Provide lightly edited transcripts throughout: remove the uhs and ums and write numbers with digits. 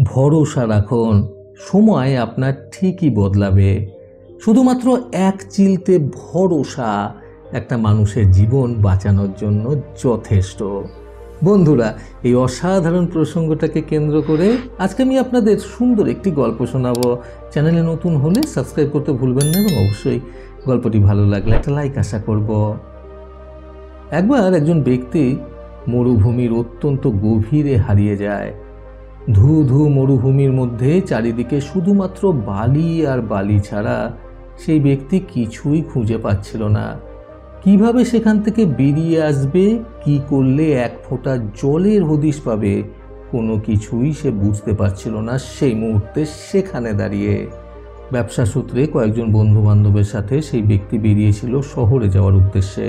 ভরসা রাখুন, সময় আপনার ঠিকই বদলাবে। শুধুমাত্র এক চিলতে ভরসা একটা মানুষের জীবন বাঁচানোর জন্য যথেষ্ট। বন্ধুরা, এই অসাধারণ প্রসঙ্গটাকে কেন্দ্র করে আজকে আমি আপনাদের সুন্দর একটি গল্প শোনাবো। চ্যানেলে নতুন হলে সাবস্ক্রাইব করতে ভুলবেন না এবং অবশ্যই গল্পটি ভালো লাগলে একটা লাইক আশা করব। একবার একজন ব্যক্তি মরুভূমির অত্যন্ত গভীরে হারিয়ে যায়। ধু ধু মরুভূমির মধ্যে চারিদিকে শুধুমাত্র বালি আর বালি ছাড়া সেই ব্যক্তি কিছুই খুঁজে পাচ্ছিল না। কিভাবে সেখান থেকে বেরিয়ে আসবে, কি করলে এক ফোঁটা জলের হদিশ পাবে, কোনো কিছুই সে বুঝতে পারছিল না। সেই মুহূর্তে সেখানে দাঁড়িয়ে ব্যবসা সূত্রে কয়েকজন বন্ধু বান্ধবের সাথে সেই ব্যক্তি বেরিয়েছিল শহরে যাওয়ার উদ্দেশ্যে।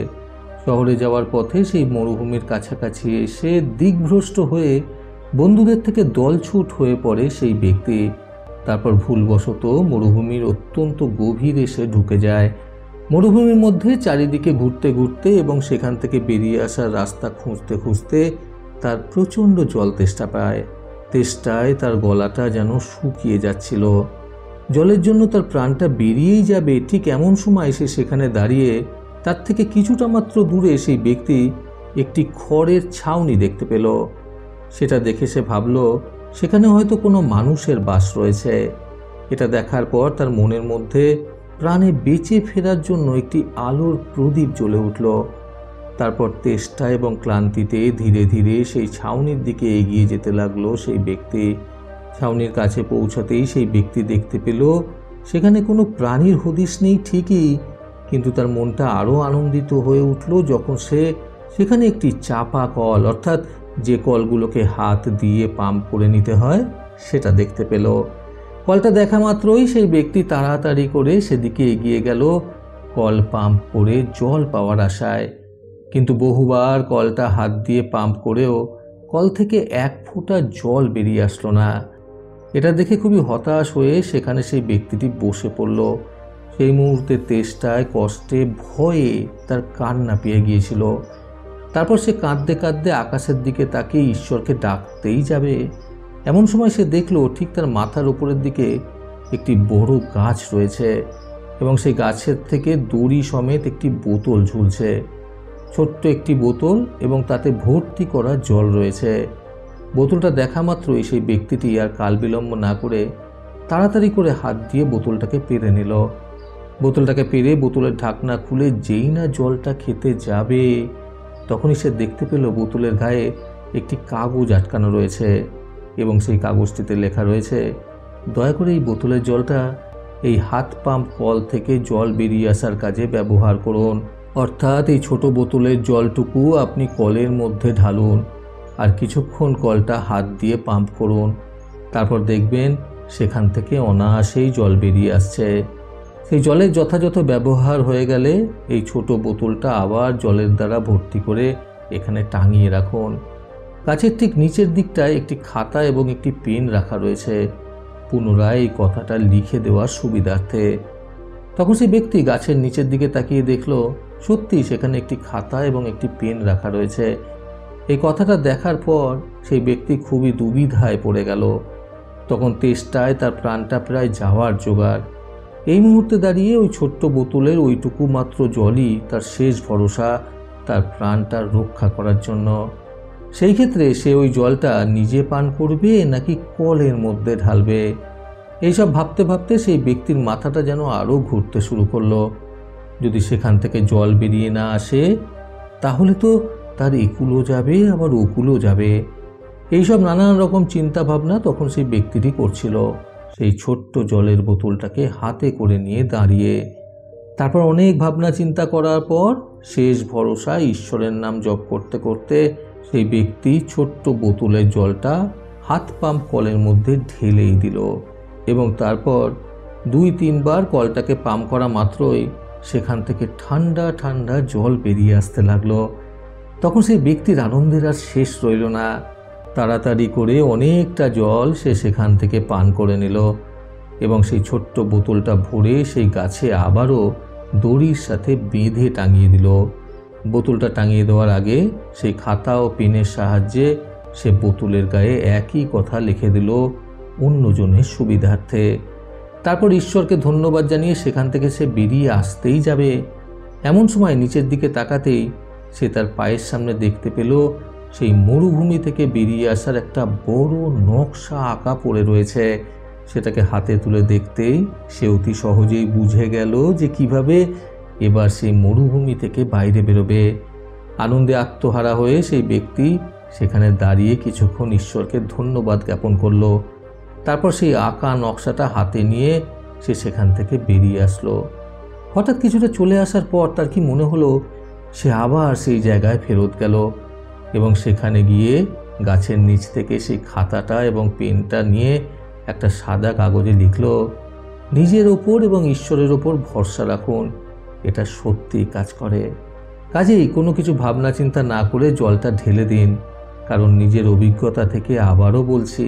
শহরে যাওয়ার পথে সেই মরুভূমির কাছাকাছি এসে দিকভ্রষ্ট হয়ে বন্ধুদের থেকে দলছুট হয়ে পড়ে সেই ব্যক্তি। তারপর ভুলবশত মরুভূমির অত্যন্ত গভীর এসে ঢুকে যায়। মরুভূমির মধ্যে চারিদিকে ঘুরতে ঘুরতে এবং সেখান থেকে বেরিয়ে আসার রাস্তা খুঁজতে খুঁজতে তার প্রচণ্ড জল তেষ্টা পায়। তেষ্টায় তার গলাটা যেন শুকিয়ে যাচ্ছিল। জলের জন্য তার প্রাণটা বেরিয়েই যাবে, ঠিক এমন সময় সে সেখানে দাঁড়িয়ে তার থেকে কিছুটা মাত্র দূরে সেই ব্যক্তি একটি খড়ের ছাউনি দেখতে পেল। সেটা দেখে সে ভাবল সেখানে হয়তো কোনো মানুষের বাস রয়েছে। এটা দেখার পর তার মনের মধ্যে প্রাণে বেঁচে ফেরার জন্য একটি আলোর প্রদীপ জ্বলে উঠল। তারপর তেষ্টা এবং ক্লান্তিতে ধীরে ধীরে সেই ছাউনির দিকে এগিয়ে যেতে লাগলো সেই ব্যক্তি। ছাউনির কাছে পৌঁছাতেই সেই ব্যক্তি দেখতে পেল সেখানে কোনো প্রাণীর হদিশ নেই ঠিকই, কিন্তু তার মনটা আরও আনন্দিত হয়ে উঠল যখন সে সেখানে একটি চাপা কল, অর্থাৎ যে কলগুলোকে হাত দিয়ে পাম্প করে নিতে হয়, সেটা দেখতে পেল। কলটা দেখা মাত্রই সেই ব্যক্তি তাড়াতাড়ি করে সেদিকে এগিয়ে গেল কল পাম্প করে জল পাওয়ার আশায়। কিন্তু বহুবার কলটা হাত দিয়ে পাম্প করেও কল থেকে এক ফোঁটা জল বেরিয়ে আসলো না। এটা দেখে খুবই হতাশ হয়ে সেখানে সেই ব্যক্তিটি বসে পড়ল। সেই মুহূর্তে তেষ্টায়, কষ্টে, ভয়ে তার কান্না পেয়ে গিয়েছিল। তারপর সে কাঁদতে কাঁদতে আকাশের দিকে তাকিয়ে ঈশ্বরকে ডাকতেই যাবে, এমন সময় সে দেখল ঠিক তার মাথার উপরের দিকে একটি বড় গাছ রয়েছে এবং সেই গাছের থেকে দড়ি সমেত একটি বোতল ঝুলছে। ছোট্ট একটি বোতল এবং তাতে ভর্তি করা জল রয়েছে। বোতলটা দেখা মাত্রই সেই ব্যক্তিটি আর কাল বিলম্ব না করে তাড়াতাড়ি করে হাত দিয়ে বোতলটাকে পেরে নিল। বোতলটাকে পেরে বোতলের ঢাকনা খুলে যেই না জলটা খেতে যাবে, তখনই সে দেখতে পেল বোতলের গায়ে একটি কাগজ আটকানো রয়েছে এবং সেই কাগজটিতে লেখা রয়েছে, দয়া করে এই বোতলের জলটা এই হাত পাম্প কল থেকে জল বেরিয়ে আসার কাজে ব্যবহার করুন। অর্থাৎ এই ছোট বোতলের জলটুকু আপনি কলের মধ্যে ঢালুন আর কিছুক্ষণ কলটা হাত দিয়ে পাম্প করুন। তারপর দেখবেন সেখান থেকে অনায়াসেই জল বেরিয়ে আসছে। সেই জলের যথাযথ ব্যবহার হয়ে গেলে এই ছোট বোতলটা আবার জলের দ্বারা ভর্তি করে এখানে টাঙিয়ে রাখুন। গাছের ঠিক নিচের দিকটায় একটি খাতা এবং একটি পেন রাখা রয়েছে, পুনরায় এই কথাটা লিখে দেওয়ার সুবিধার্থে। তখন সেই ব্যক্তি গাছের নিচের দিকে তাকিয়ে দেখল সত্যি সেখানে একটি খাতা এবং একটি পেন রাখা রয়েছে। এই কথাটা দেখার পর সেই ব্যক্তি খুবই দুবিধায় পড়ে গেল। তখন তেষ্টায় তার প্রাণটা প্রায় যাওয়ার জোগাড়। এই মুহূর্তে দাঁড়িয়ে ওই ছোট্ট বোতলের ওইটুকু মাত্র জলই তার শেষ ভরসা তার প্রাণটা রক্ষা করার জন্য। সেই ক্ষেত্রে সে ওই জলটা নিজে পান করবে নাকি কলের মধ্যে ঢালবে, এইসব ভাবতে ভাবতে সেই ব্যক্তির মাথাটা যেন আরও ঘুরতে শুরু করলো। যদি সেখান থেকে জল বেরিয়ে না আসে তাহলে তো তার একুলও যাবে আবার ওকুলও যাবে। এইসব নানান রকম চিন্তা ভাবনা তখন সেই ব্যক্তিটি করছিল, সেই ছোট্ট জলের বোতলটাকে হাতে করে নিয়ে দাঁড়িয়ে। তারপর অনেক ভাবনা চিন্তা করার পর শেষ ভরসা ঈশ্বরের নাম জপ করতে করতে সেই ব্যক্তি ছোট্ট বোতলের জলটা হাত পাম্প কলের মধ্যে ঢেলেই দিল এবং তারপর 2-3 বার কলটাকে পাম্প করা মাত্রই সেখান থেকে ঠান্ডা ঠান্ডা জল বেরিয়ে আসতে লাগলো। তখন সেই ব্যক্তির আনন্দের আর শেষ রইল না। তাড়াতাড়ি করে অনেকটা জল সে সেখান থেকে পান করে নিল এবং সেই ছোট্ট বোতলটা ভরে সেই গাছে আবারও দড়ির সাথে বেঁধে টাঙিয়ে দিল। বোতলটা টাঙিয়ে দেওয়ার আগে সেই খাতা ও পেনের সাহায্যে সে বোতলের গায়ে একই কথা লিখে দিল, অন্যজনের সুবিধার্থে। তারপর ঈশ্বরকে ধন্যবাদ জানিয়ে সেখান থেকে সে বেরিয়ে আসতেই যাবে। এমন সময় নিচের দিকে তাকাতেই সে তার পায়ের সামনে দেখতে পেল সেই মরুভূমি থেকে বেরিয়ে আসার একটা বড় নকশা আঁকা পড়ে রয়েছে। সেটাকে হাতে তুলে দেখতেই সে অতি সহজেই বুঝে গেল যে কিভাবে এবার সেই মরুভূমি থেকে বাইরে বেরোবে। আনন্দে আত্মহারা হয়ে সেই ব্যক্তি সেখানে দাঁড়িয়ে কিছুক্ষণ ঈশ্বরকে ধন্যবাদ জ্ঞাপন করল। তারপর সেই আঁকা নকশাটা হাতে নিয়ে সে সেখান থেকে বেরিয়ে আসলো। হঠাৎ কিছুটা চলে আসার পর তার কি মনে হলো, সে আবার সেই জায়গায় ফেরত গেল এবং সেখানে গিয়ে গাছের নিচ থেকে সেই খাতাটা এবং পেনটা নিয়ে একটা সাদা কাগজে লিখল, নিজের ওপর এবং ঈশ্বরের ওপর ভরসা রাখুন, এটা সত্যিই কাজ করে। কাজেই কোনো কিছু ভাবনা চিন্তা না করে জলটা ঢেলে দিন, কারণ নিজের অভিজ্ঞতা থেকে আবারও বলছি,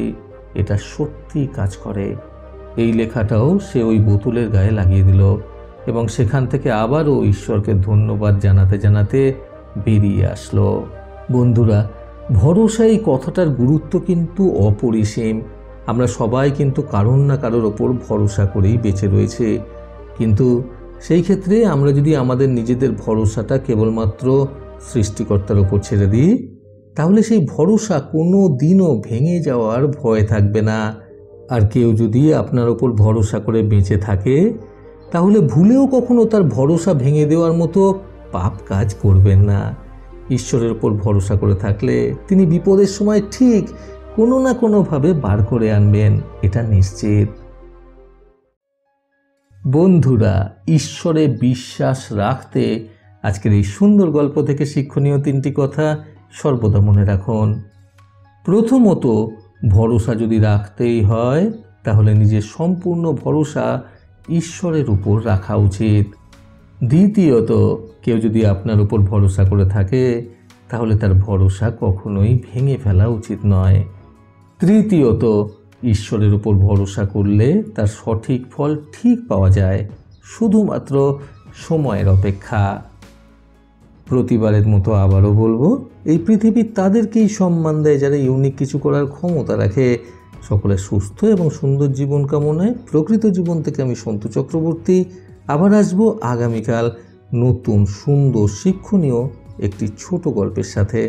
এটা সত্যিই কাজ করে। এই লেখাটাও সে ওই বোতলের গায়ে লাগিয়ে দিল এবং সেখান থেকে আবারও ঈশ্বরকে ধন্যবাদ জানাতে জানাতে বেরিয়ে আসলো। বন্ধুরা, ভরসা এই কথাটার গুরুত্ব কিন্তু অপরিসীম। আমরা সবাই কিন্তু কারোর না কারোর ওপর ভরসা করেই বেঁচে রয়েছে, কিন্তু সেই ক্ষেত্রে আমরা যদি আমাদের নিজেদের ভরসাটা কেবলমাত্র সৃষ্টিকর্তার ওপর ছেড়ে দিই, তাহলে সেই ভরসা কোনো দিনও ভেঙে যাওয়ার ভয় থাকবে না। আর কেউ যদি আপনার ওপর ভরসা করে বেঁচে থাকে, তাহলে ভুলেও কখনো তার ভরসা ভেঙে দেওয়ার মতো পাপ কাজ করবেন না। ঈশ্বরের ওপর ভরসা করে থাকলে তিনি বিপদের সময় ঠিক কোনো না কোনোভাবে বার করে আনবেন, এটা নিশ্চিত। বন্ধুরা, ঈশ্বরে বিশ্বাস রাখতে আজকের এই সুন্দর গল্প থেকে শিক্ষণীয় 3টি কথা সর্বদা মনে রাখুন। প্রথমত, ভরসা যদি রাখতেই হয় তাহলে নিজের সম্পূর্ণ ভরসা ঈশ্বরের উপর রাখা উচিত। দ্বিতীয়ত, কেউ যদি আপনার উপর ভরসা করে থাকে তাহলে তার ভরসা কখনোই ভেঙে ফেলা উচিত নয়। তৃতীয়ত, ঈশ্বরের উপর ভরসা করলে তার সঠিক ফল ঠিক পাওয়া যায়, শুধুমাত্র সময়ের অপেক্ষা। প্রতিবারের মতো আবারও বলবো, এই পৃথিবী তাদেরকেই সম্মান দেয় যারা ইউনিক কিছু করার ক্ষমতা রাখে। সকলের সুস্থ এবং সুন্দর জীবন কামনায় প্রকৃত জীবন থেকে আমি সন্তু চক্রবর্তী আবার আসবো আগামীকাল নতুন সুন্দর শিক্ষণীয় একটি ছোট গল্পের সাথে।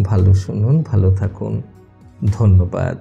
ভালো শুনুন, ভালো থাকুন। ধন্যবাদ।